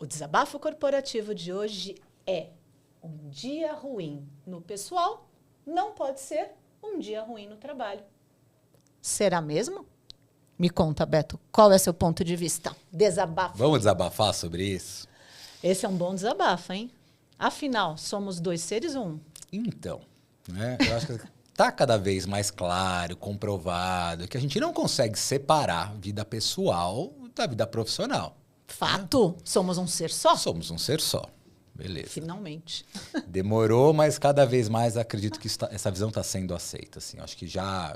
O desabafo corporativo de hoje é: um dia ruim no pessoal não pode ser um dia ruim no trabalho. Será mesmo? Me conta, Beto, qual é seu ponto de vista? Desabafo. Vamos desabafar sobre isso? Esse é um bom desabafo, hein? Afinal, somos 2 seres ou um? Então, né, eu acho que está cada vez mais claro, comprovado, que a gente não consegue separar vida pessoal da vida profissional. Fato. Somos um ser só? Somos um ser só. Beleza. Finalmente. Demorou, mas cada vez mais acredito que essa visão está sendo aceita. Assim. Acho que já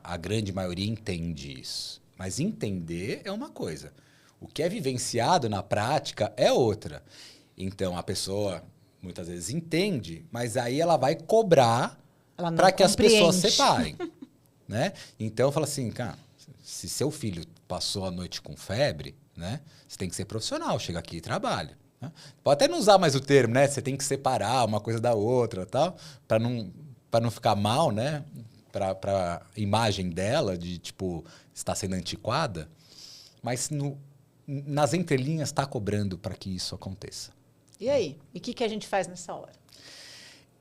a grande maioria entende isso. Mas entender é uma coisa. O que é vivenciado na prática é outra. Então, a pessoa muitas vezes entende, mas aí ela vai cobrar para que as pessoas separem. Né? Então, fala assim, cara, se seu filho passou a noite com febre, né, você tem que ser profissional, chega aqui e trabalha. Né? Pode até não usar mais o termo, né? Você tem que separar uma coisa da outra, tal, para não ficar mal, né? Para a imagem dela de tipo estar sendo antiquada, mas nas entrelinhas está cobrando para que isso aconteça. E aí? E o que a gente faz nessa hora?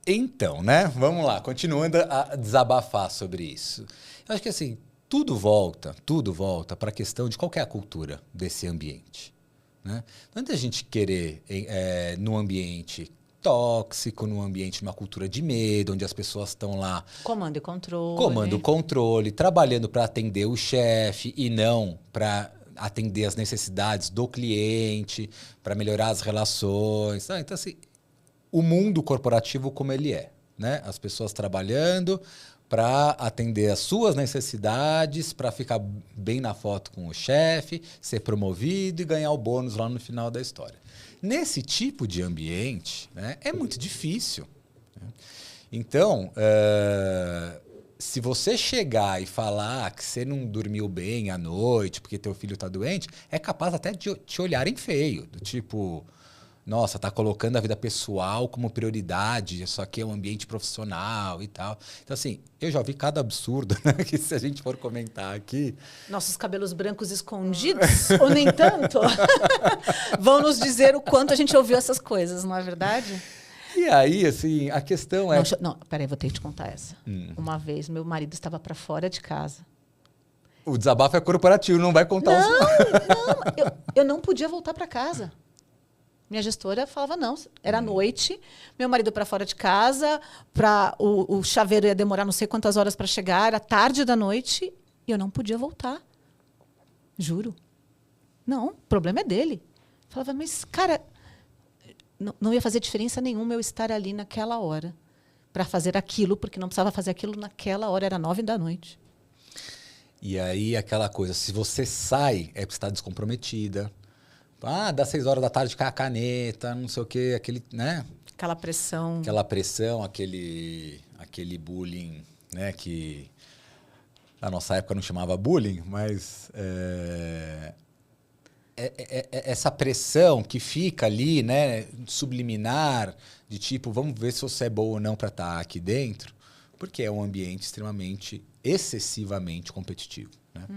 Então, né? Vamos lá, continuando a desabafar sobre isso. Eu acho que assim, tudo volta para a questão de qual que é a cultura desse ambiente. Né? Não adianta a gente querer, num ambiente tóxico, num ambiente de uma cultura de medo, onde as pessoas estão lá... Comando e controle, trabalhando para atender o chefe e não para atender as necessidades do cliente, para melhorar as relações. Então, assim, o mundo corporativo como ele é. Né? As pessoas trabalhando para atender as suas necessidades, para ficar bem na foto com o chefe, ser promovido e ganhar o bônus lá no final da história. Nesse tipo de ambiente, né, é muito difícil. Né? Então, se você chegar e falar que você não dormiu bem à noite porque teu filho está doente, é capaz até de te olharem feio, do tipo... Nossa, tá colocando a vida pessoal como prioridade, isso aqui é um ambiente profissional e tal. Então, assim, eu já ouvi cada absurdo, né, que se a gente for comentar aqui... Nossos cabelos brancos escondidos, ou nem tanto, vão nos dizer o quanto a gente ouviu essas coisas, não é verdade? E aí, assim, a questão é... Não, peraí, vou ter que te contar essa. Uma vez, meu marido estava para fora de casa. O desabafo é corporativo, não vai contar os... Não, eu não podia voltar para casa. Minha gestora falava não, era noite, meu marido para fora de casa, o chaveiro ia demorar não sei quantas horas para chegar, era tarde da noite e eu não podia voltar. Juro. Não, o problema é dele. Falava, mas, cara, não ia fazer diferença nenhuma eu estar ali naquela hora para fazer aquilo, porque não precisava fazer aquilo naquela hora, era 9 da noite. E aí, aquela coisa, se você sai, é porque você está descomprometida. Das 6 horas da tarde cai a caneta, não sei o quê, aquele, né? Aquela pressão, aquele bullying, né? Que na nossa época não chamava bullying, mas essa pressão que fica ali, né? Subliminar, de tipo, vamos ver se você é bom ou não para estar aqui dentro, porque é um ambiente extremamente, excessivamente competitivo. Né?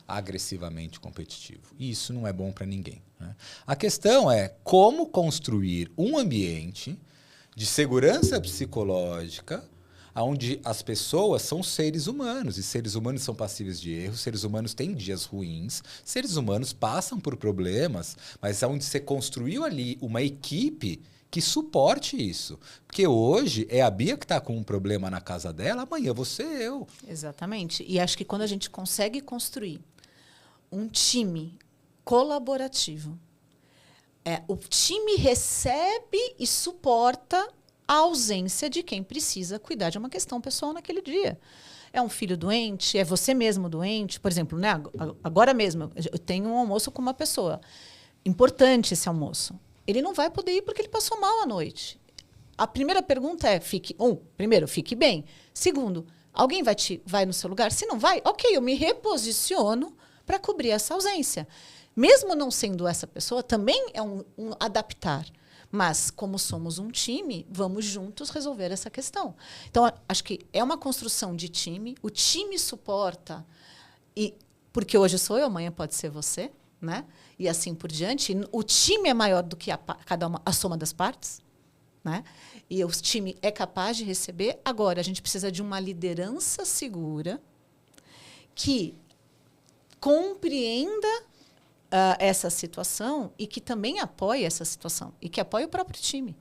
Agressivamente competitivo. E isso não é bom para ninguém. Né? A questão é como construir um ambiente de segurança psicológica onde as pessoas são seres humanos, e seres humanos são passíveis de erros, seres humanos têm dias ruins, seres humanos passam por problemas, mas onde você construiu ali uma equipe que suporte isso. Porque hoje é a Bia que está com um problema na casa dela, amanhã você eu. Exatamente. E acho que quando a gente consegue construir um time colaborativo, o time recebe e suporta a ausência de quem precisa cuidar de uma questão pessoal naquele dia. É um filho doente, é você mesmo doente. Por exemplo, né, agora mesmo, eu tenho um almoço com uma pessoa. Importante esse almoço. Ele não vai poder ir porque ele passou mal à noite. A primeira pergunta é, primeiro, fique bem. Segundo, alguém vai no seu lugar? Se não vai, ok, eu me reposiciono para cobrir essa ausência. Mesmo não sendo essa pessoa, também é um adaptar. Mas, como somos um time, vamos juntos resolver essa questão. Então, acho que é uma construção de time. O time suporta, porque hoje sou eu, amanhã pode ser você. né? E assim por diante. O time é maior do que a soma das partes, né? E o time é capaz de receber. Agora, a gente precisa de uma liderança segura que compreenda essa situação e que também apoie essa situação e que apoie o próprio time.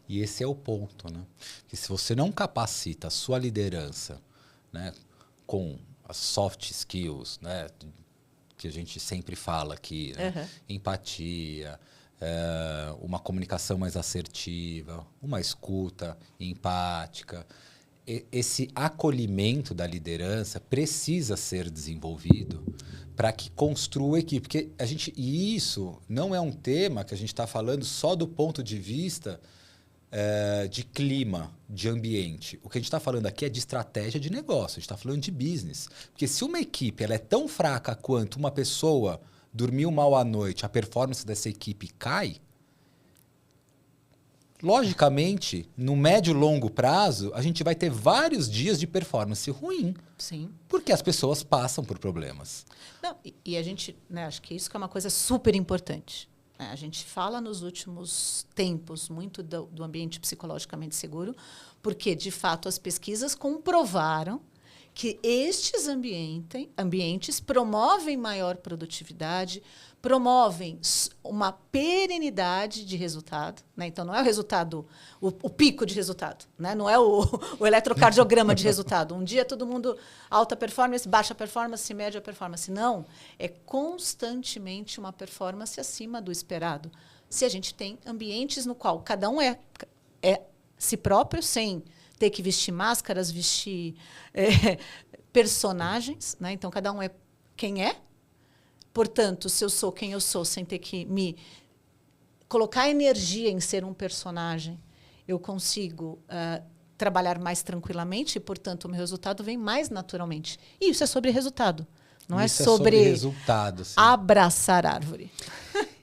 E esse é o ponto, né? Que se você não capacita a sua liderança, né, com as soft skills, né, que a gente sempre fala aqui, né? Empatia, uma comunicação mais assertiva, uma escuta empática, esse acolhimento da liderança precisa ser desenvolvido para que construa a equipe. Porque e isso não é um tema que a gente está falando só do ponto de vista de clima, de ambiente. O que a gente está falando aqui é de estratégia de negócio, a gente está falando de business. Porque se uma equipe ela é tão fraca quanto uma pessoa dormiu mal à noite, a performance dessa equipe cai, logicamente, no médio e longo prazo, a gente vai ter vários dias de performance ruim. Sim. Porque as pessoas passam por problemas. Não, e a gente, né, acho que isso que é uma coisa super importante. A gente fala nos últimos tempos muito do ambiente psicologicamente seguro, porque, de fato, as pesquisas comprovaram que estes ambientes promovem maior produtividade, promovem uma perenidade de resultado, né? Então, não é o resultado, o pico de resultado, né? Não é o eletrocardiograma de resultado. Um dia todo mundo alta performance, baixa performance, média performance. Não, é constantemente uma performance acima do esperado. Se a gente tem ambientes no qual cada um é si próprio, sem ter que vestir máscaras, vestir personagens, né? Então, cada um é quem é. Portanto, se eu sou quem eu sou, sem ter que me colocar energia em ser um personagem, eu consigo trabalhar mais tranquilamente e, portanto, o meu resultado vem mais naturalmente. E isso é sobre resultado. Não é sobre resultado, sim. Abraçar árvore.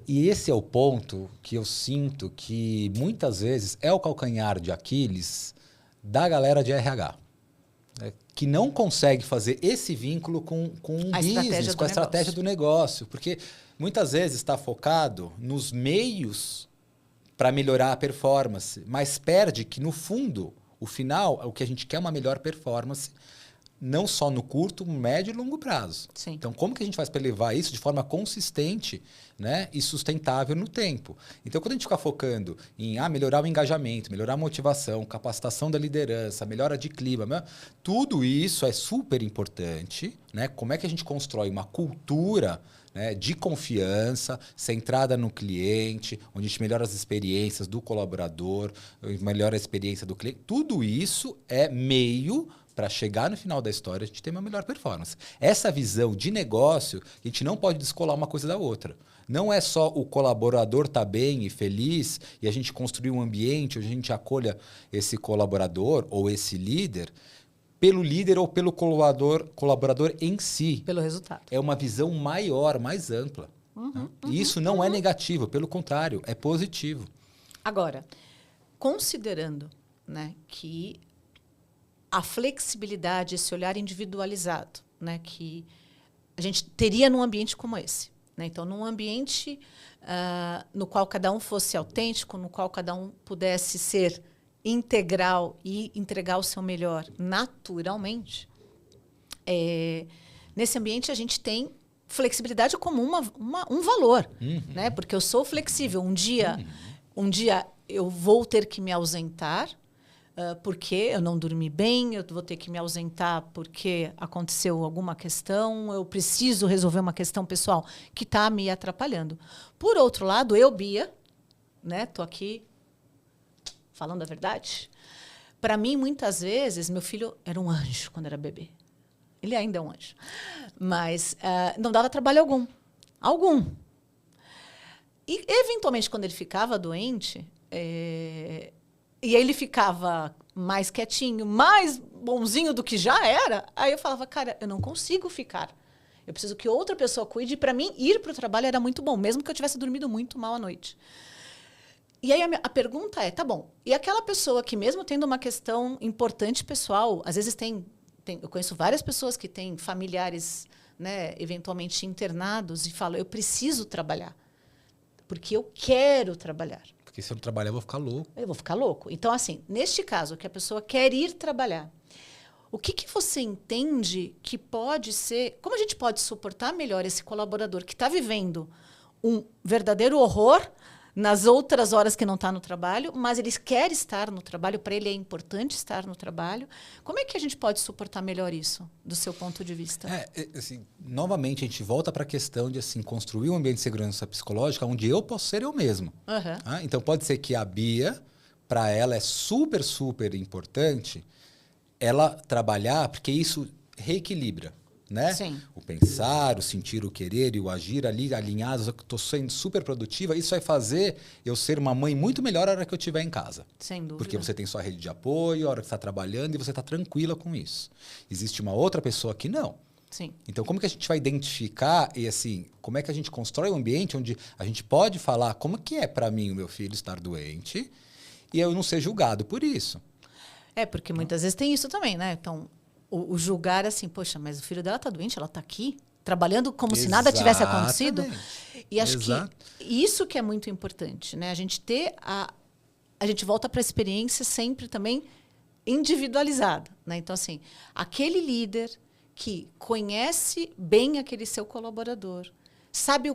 E esse é o ponto que eu sinto que, muitas vezes, é o calcanhar de Aquiles da galera de RH. Que não consegue fazer esse vínculo com o business, com a estratégia do negócio. Porque muitas vezes está focado nos meios para melhorar a performance, mas perde que, no fundo, o final, o que a gente quer é uma melhor performance, não só no curto, médio e longo prazo. Sim. Então, como que a gente faz para levar isso de forma consistente, né, e sustentável no tempo? Então, quando a gente fica focando em melhorar o engajamento, melhorar a motivação, capacitação da liderança, melhora de clima, tudo isso é super importante, né? Como é que a gente constrói uma cultura, né, de confiança, centrada no cliente, onde a gente melhora as experiências do colaborador, melhora a experiência do cliente. Tudo isso é meio para chegar no final da história, a gente ter uma melhor performance. Essa visão de negócio, a gente não pode descolar uma coisa da outra. Não é só o colaborador estar bem e feliz e a gente construir um ambiente onde a gente acolha esse colaborador ou esse líder pelo líder ou pelo colaborador em si. Pelo resultado. É uma visão maior, mais ampla. E isso não é negativo, pelo contrário, é positivo. Agora, considerando, né, que a flexibilidade, esse olhar individualizado, né, que a gente teria num ambiente como esse. Né? Então, num ambiente no qual cada um fosse autêntico, no qual cada um pudesse ser integral e entregar o seu melhor naturalmente, nesse ambiente a gente tem flexibilidade como um valor. Né? Porque eu sou flexível. Um dia eu vou ter que me ausentar, porque eu não dormi bem, eu vou ter que me ausentar porque aconteceu alguma questão, eu preciso resolver uma questão pessoal que está me atrapalhando. Por outro lado, eu, Bia, né, tô aqui falando a verdade. Para mim, muitas vezes, meu filho era um anjo quando era bebê. Ele ainda é um anjo. Mas não dava trabalho algum. E, eventualmente, quando ele ficava doente... E aí ele ficava mais quietinho, mais bonzinho do que já era. Aí eu falava, cara, eu não consigo ficar. Eu preciso que outra pessoa cuide. E, para mim, ir para o trabalho era muito bom, mesmo que eu tivesse dormido muito mal à noite. E aí a pergunta é, tá bom, e aquela pessoa que, mesmo tendo uma questão importante pessoal, às vezes eu conheço várias pessoas que têm familiares, né, eventualmente internados e falam, eu preciso trabalhar, porque eu quero trabalhar. Porque se eu não trabalhar, eu vou ficar louco. Eu vou ficar louco. Então, assim, neste caso, que a pessoa quer ir trabalhar, o que você entende que pode ser... Como a gente pode suportar melhor esse colaborador que está vivendo um verdadeiro horror nas outras horas que não está no trabalho, mas ele quer estar no trabalho, para ele é importante estar no trabalho. Como é que a gente pode suportar melhor isso, do seu ponto de vista? Assim, novamente, a gente volta para a questão de assim, construir um ambiente de segurança psicológica onde eu posso ser eu mesmo. Uhum. Então, pode ser que a Bia, para ela, é super, super importante ela trabalhar, porque isso reequilibra. Né? Sim. O pensar, o sentir, o querer e o agir ali alinhados, eu estou sendo super produtiva, isso vai fazer eu ser uma mãe muito melhor a hora que eu estiver em casa. Sem dúvida. Porque você tem sua rede de apoio, a hora que você está trabalhando e você está tranquila com isso. Existe uma outra pessoa que não. Sim. Então, como que a gente vai identificar e assim, como é que a gente constrói um ambiente onde a gente pode falar como que é para mim o meu filho estar doente e eu não ser julgado por isso? Porque muitas vezes tem isso também, né? Então, o julgar assim, poxa, mas o filho dela está doente, ela está aqui, trabalhando como se nada tivesse acontecido. E acho que isso que é muito importante, né? A gente ter a gente volta para a experiência sempre também individualizada, né? Então, assim, aquele líder que conhece bem aquele seu colaborador, sabe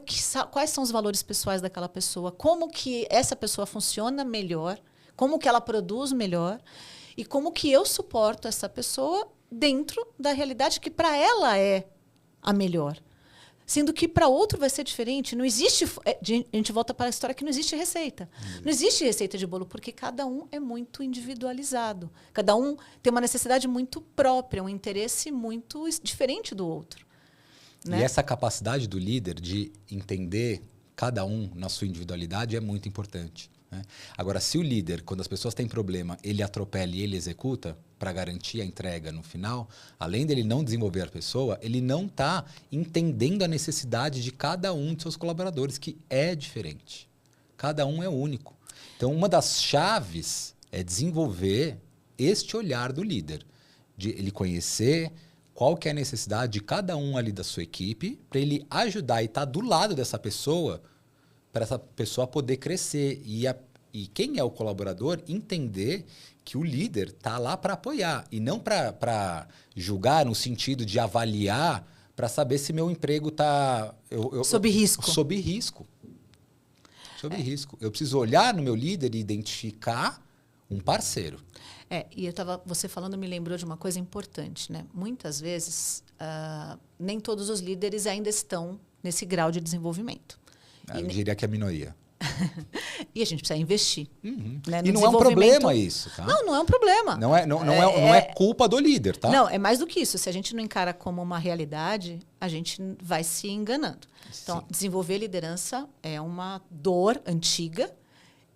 quais são os valores pessoais daquela pessoa, como que essa pessoa funciona melhor, como que ela produz melhor e como que eu suporto essa pessoa dentro da realidade que para ela é a melhor. Sendo que para outro vai ser diferente. Não existe... A gente volta para a história que não existe receita. Não existe receita de bolo, porque cada um é muito individualizado. Cada um tem uma necessidade muito própria, um interesse muito diferente do outro. Né? E essa capacidade do líder de entender cada um na sua individualidade é muito importante. Né? Agora, se o líder, quando as pessoas têm problema, ele atropela e ele executa para garantir a entrega no final, além dele não desenvolver a pessoa, ele não está entendendo a necessidade de cada um de seus colaboradores, que é diferente. Cada um é único. Então, uma das chaves é desenvolver este olhar do líder, de ele conhecer qual que é a necessidade de cada um ali da sua equipe, para ele ajudar e estar do lado dessa pessoa, para essa pessoa poder crescer. E quem é o colaborador entender que o líder está lá para apoiar e não para julgar no sentido de avaliar para saber se meu emprego está... Sob risco. Sob risco. Sob risco. Eu preciso olhar no meu líder e identificar um parceiro. E você falando me lembrou de uma coisa importante, né? Muitas vezes, nem todos os líderes ainda estão nesse grau de desenvolvimento. Eu diria que é a minoria. E a gente precisa investir. Uhum. Né, e não é um problema isso, tá? Não é um problema. Não é culpa do líder, tá? Não, é mais do que isso. Se a gente não encara como uma realidade, a gente vai se enganando. Então, desenvolver liderança é uma dor antiga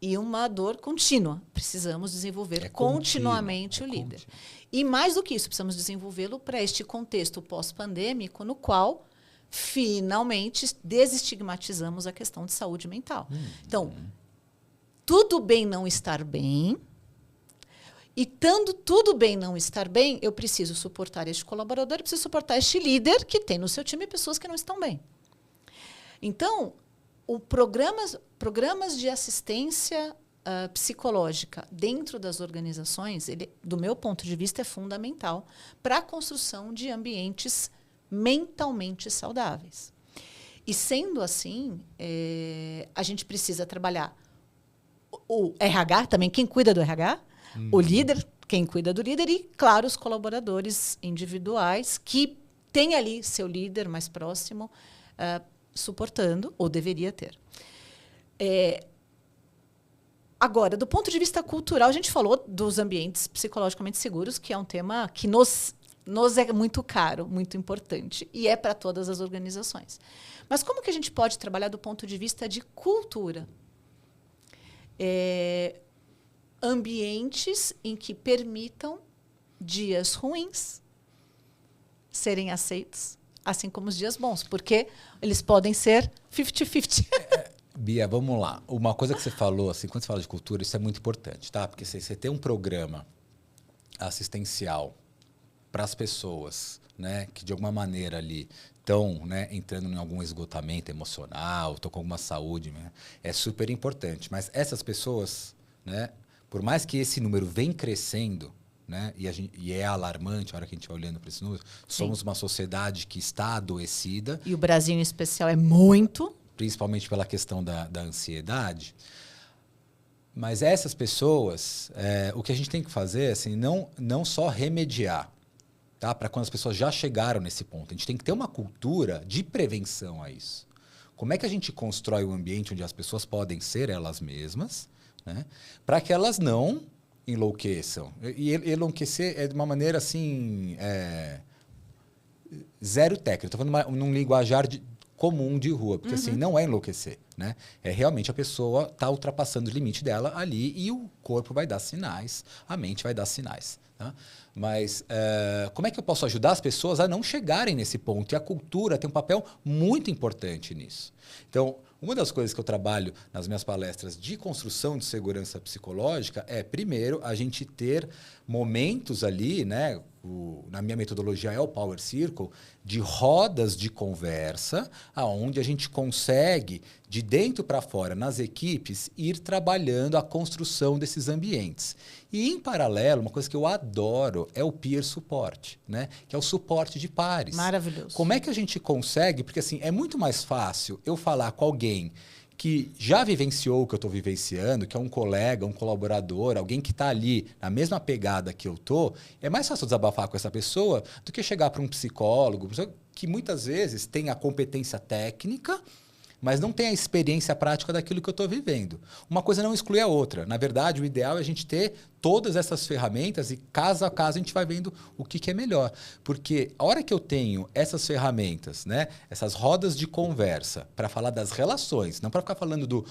e uma dor contínua. Precisamos desenvolver continuamente o líder. E mais do que isso, precisamos desenvolvê-lo para este contexto pós-pandêmico, no qual finalmente desestigmatizamos a questão de saúde mental. Então, tudo bem não estar bem, e estando tudo bem não estar bem, eu preciso suportar este colaborador, eu preciso suportar este líder que tem no seu time pessoas que não estão bem. Então, programas de assistência psicológica dentro das organizações, do meu ponto de vista, é fundamental para a construção de ambientes mentalmente saudáveis. E sendo assim, a gente precisa trabalhar o RH também, quem cuida do RH, o líder, quem cuida do líder e, claro, os colaboradores individuais que têm ali seu líder mais próximo suportando, ou deveria ter. Agora, do ponto de vista cultural, a gente falou dos ambientes psicologicamente seguros, que é um tema que nos é muito caro, muito importante, e é para todas as organizações. Mas como que a gente pode trabalhar do ponto de vista de cultura? Ambientes em que permitam dias ruins serem aceitos, assim como os dias bons, porque eles podem ser 50-50. Bia, vamos lá. Uma coisa que você falou, assim, quando você fala de cultura, isso é muito importante, tá? Porque se você tem um programa assistencial para as pessoas, né, que de alguma maneira ali estão, né, entrando em algum esgotamento emocional, estão com alguma saúde, né, é super importante. Mas essas pessoas, né, por mais que esse número vem crescendo, né, e é alarmante a hora que a gente vai olhando para esse número, somos uma sociedade que está adoecida. E o Brasil, em especial, é muito. Principalmente pela questão da ansiedade. Mas essas pessoas, o que a gente tem que fazer é assim, não só remediar, tá? Para quando as pessoas já chegaram nesse ponto. A gente tem que ter uma cultura de prevenção a isso. Como é que a gente constrói um ambiente onde as pessoas podem ser elas mesmas, né? Para que elas não enlouqueçam. E enlouquecer é de uma maneira assim, zero técnica. Estou falando num linguajar comum de rua, porque assim, não é enlouquecer, né? É realmente a pessoa tá ultrapassando o limite dela ali e o corpo vai dar sinais, a mente vai dar sinais, tá? Mas como é que eu posso ajudar as pessoas a não chegarem nesse ponto? E a cultura tem um papel muito importante nisso. Então, uma das coisas que eu trabalho nas minhas palestras de construção de segurança psicológica é, primeiro, a gente ter momentos ali, né? Na minha metodologia é o Power Circle, de rodas de conversa, aonde a gente consegue, de dentro para fora, nas equipes, ir trabalhando a construção desses ambientes. E, em paralelo, uma coisa que eu adoro é o peer support, né? Que é o suporte de pares. Maravilhoso. Como é que a gente consegue? Porque assim, é muito mais fácil eu falar com alguém que já vivenciou o que eu estou vivenciando, que é um colega, um colaborador, alguém que está ali na mesma pegada que eu estou, é mais fácil desabafar com essa pessoa do que chegar para um psicólogo, que muitas vezes tem a competência técnica, mas não tem a experiência prática daquilo que eu estou vivendo. Uma coisa não exclui a outra. Na verdade, o ideal é a gente ter todas essas ferramentas e, caso a caso, a gente vai vendo o que é melhor. Porque a hora que eu tenho essas ferramentas, né, essas rodas de conversa, para falar das relações, não para ficar falando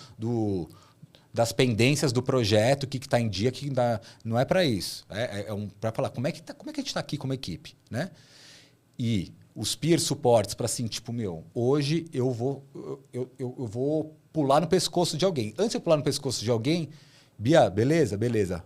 das pendências do projeto, o que está em dia, não é para isso. Para falar como é que a gente está aqui como equipe, né? E os peer supports para assim, tipo, hoje eu vou pular no pescoço de alguém. Antes de eu pular no pescoço de alguém, Bia, beleza.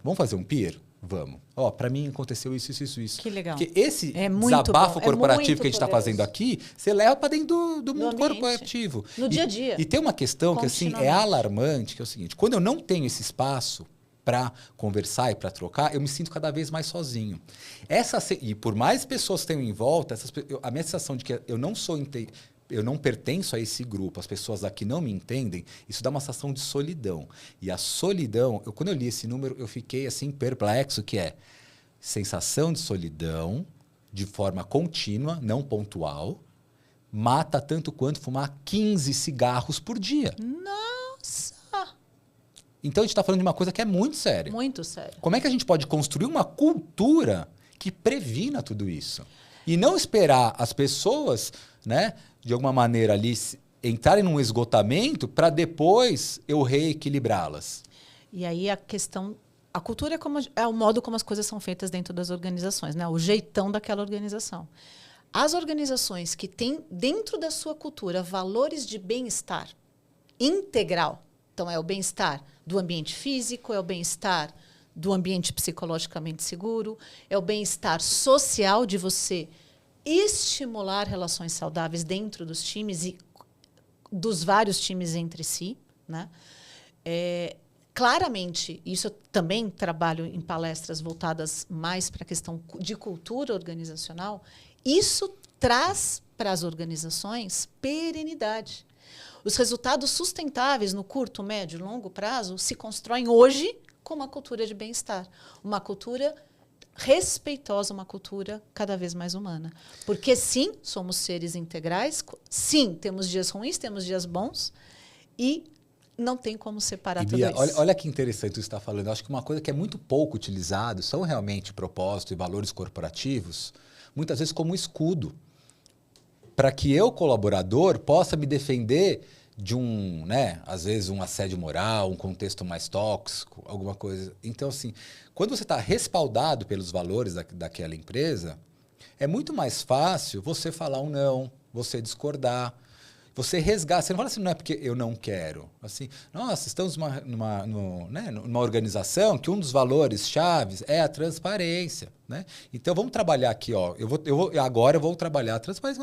Vamos fazer um peer? Vamos. Para mim aconteceu isso. Que legal. Porque esse desabafo corporativo que a gente está fazendo aqui, você leva para dentro do mundo corporativo. No dia a dia. E tem uma questão que assim, é alarmante, que é o seguinte, quando eu não tenho esse espaço para conversar e para trocar, eu me sinto cada vez mais sozinho. E por mais pessoas tenham em volta, a minha sensação de que eu não pertenço a esse grupo, as pessoas aqui não me entendem, isso dá uma sensação de solidão. E a solidão, quando eu li esse número, eu fiquei assim perplexo, que é sensação de solidão de forma contínua, não pontual, mata tanto quanto fumar 15 cigarros por dia. Nossa! Então, a gente está falando de uma coisa que é muito séria. Muito séria. Como é que a gente pode construir uma cultura que previna tudo isso? E não esperar as pessoas, né, de alguma maneira ali, entrarem num esgotamento para depois eu reequilibrá-las. E aí a questão... A cultura é o modo como as coisas são feitas dentro das organizações, né? O jeitão daquela organização. As organizações que têm dentro da sua cultura valores de bem-estar integral, então é o bem-estar do ambiente físico, é o bem-estar do ambiente psicologicamente seguro, é o bem-estar social de você estimular relações saudáveis dentro dos times e dos vários times entre si, né? Claramente, isso eu também trabalho em palestras voltadas mais para a questão de cultura organizacional, isso traz para as organizações perenidade. Os resultados sustentáveis no curto, médio e longo prazo se constroem hoje com uma cultura de bem-estar, uma cultura respeitosa, uma cultura cada vez mais humana. Porque, sim, somos seres integrais, sim, temos dias ruins, temos dias bons, e não tem como separar tudo Bia, isso. olha que interessante isso que você está falando. Eu acho que uma coisa que é muito pouco utilizado são realmente propósito e valores corporativos, muitas vezes como escudo, para que eu, colaborador, possa me defender de às vezes um assédio moral, um contexto mais tóxico, alguma coisa. Então, assim, quando você está respaldado pelos valores daquela empresa, é muito mais fácil você falar um não, você discordar. você resgata. Você não fala assim, não é porque eu não quero. Assim, nossa, estamos numa organização que um dos valores chaves é a transparência. Né? Então, vamos trabalhar aqui. Ó, agora eu vou trabalhar a transparência.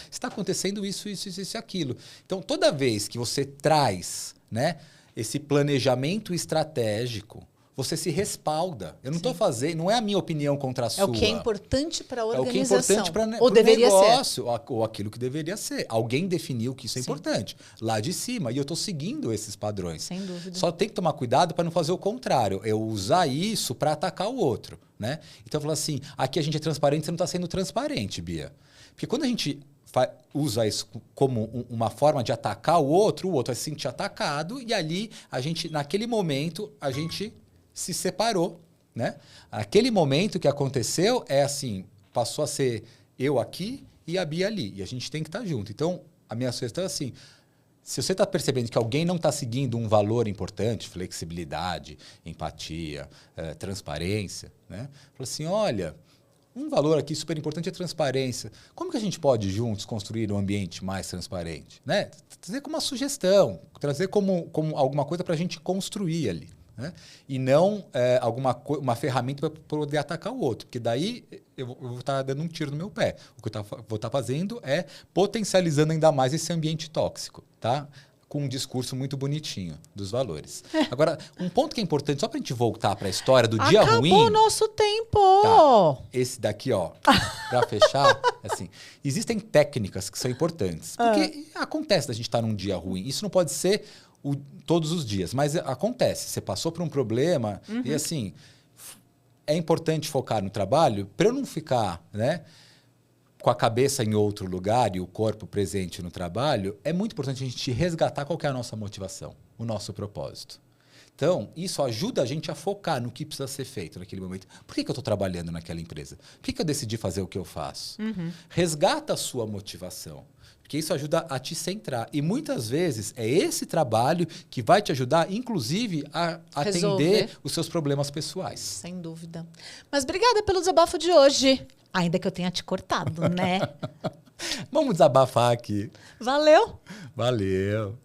Está acontecendo isso e aquilo. Então, toda vez que você traz, né, esse planejamento estratégico, você se respalda. Eu não estou fazendo, não é a minha opinião contra a sua. É o que é importante para a organização. É o que é importante para o negócio, ou aquilo que deveria ser. Alguém definiu que isso é importante, lá de cima. E eu estou seguindo esses padrões. Sem dúvida. Só tem que tomar cuidado para não fazer o contrário. Eu usar isso para atacar o outro. Né? Então, eu falo assim, aqui a gente é transparente, você não está sendo transparente, Bia. Porque quando a gente usa isso como uma forma de atacar o outro vai se sentir atacado e ali, naquele momento, a gente se separou, né? Aquele momento que aconteceu é assim, passou a ser eu aqui e a Bia ali. E a gente tem que estar junto. Então, a minha sugestão é assim, se você está percebendo que alguém não está seguindo um valor importante, flexibilidade, empatia, transparência, né? Fala assim, olha, um valor aqui super importante é transparência. Como que a gente pode juntos construir um ambiente mais transparente? Né? Trazer como uma sugestão, trazer como alguma coisa para a gente construir ali. Né? E não uma ferramenta para poder atacar o outro. Porque daí eu vou estar dando um tiro no meu pé. O que eu vou estar fazendo é potencializando ainda mais esse ambiente tóxico. Tá? Com um discurso muito bonitinho dos valores. Agora, um ponto que é importante, só para a gente voltar para a história do dia ruim... Acabou o nosso tempo! Tá, esse daqui, ó, para fechar, assim, existem técnicas que são importantes. Porque acontece da gente estar num dia ruim. Isso não pode ser todos os dias, mas acontece. Você passou por um problema e, assim, é importante focar no trabalho para eu não ficar, né, com a cabeça em outro lugar e o corpo presente no trabalho. É muito importante a gente resgatar qual que é a nossa motivação, o nosso propósito. Então, isso ajuda a gente a focar no que precisa ser feito naquele momento. Por que eu estou trabalhando naquela empresa? Por que eu decidi fazer o que eu faço? Resgata a sua motivação. Porque isso ajuda a te centrar. E muitas vezes é esse trabalho que vai te ajudar, inclusive, a atender os seus problemas pessoais. Sem dúvida. Mas obrigada pelo desabafo de hoje. Ainda que eu tenha te cortado, né? Vamos desabafar aqui. Valeu! Valeu!